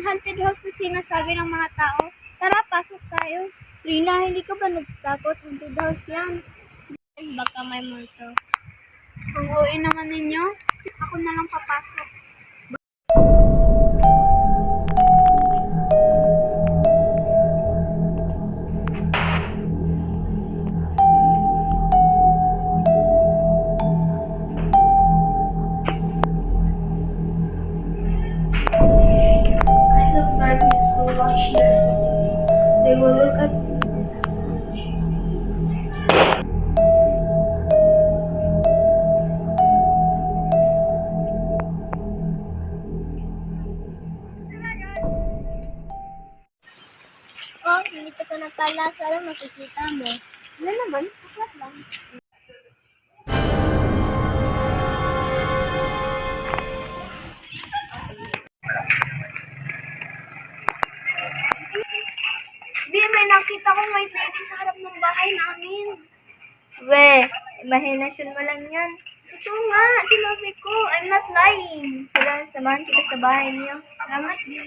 haunted house na sinasabi ng mga tao. Tara, pasok tayo. Rina, hindi ka ba natatakot? Haunted house yan. Baka may multo. Kung uwi naman ninyo, ako na lang papasok. Eyes of darkness will watch you every day. They will look at you. Oh, nandito ka na pala. Sana makikita mo. Ano naman? Aklat lang. Di, may nakita kong white lady sa harap ng bahay namin. We, imahinasyon mo lang yan. Ito nga, sinabi ko. I'm not lying. Tara, samahan kita sa bahay niyo. Salamat, Di.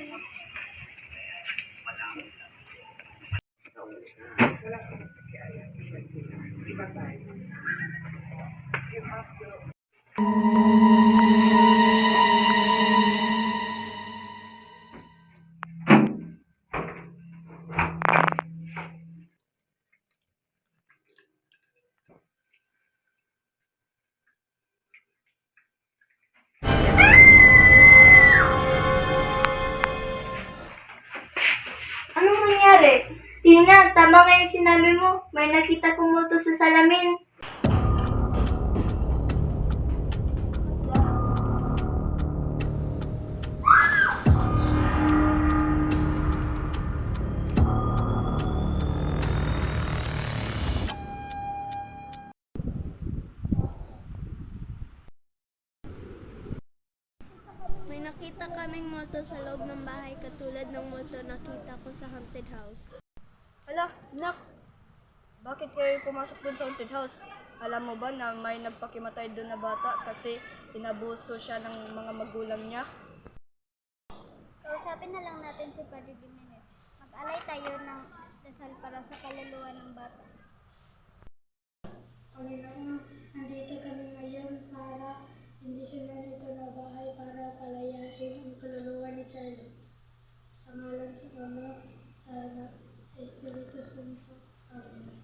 Anong nangyari? Tina, tama nga yung sinabi mo. May nakita kong multo sa salamin. May nakita kaming multo sa loob ng bahay katulad ng multo nakita ko sa haunted house. Hala, nak! Bakit kayo pumasok dun sa haunted house? Alam mo ba na may nagpakimatay dun na bata kasi inabuso siya ng mga magulang niya? Kausapin na lang natin si Padre Jimenez. Mag-alay tayo ng dasal para sa kaluluwa ng bata. Panginoon, nandito kami ngayon para bendisyonan ito na bahay para palayain ang kaluluwa ni Charlotte. Sa ngalan sa Ama, sa Anak, sa Espiritu Santo. Amen.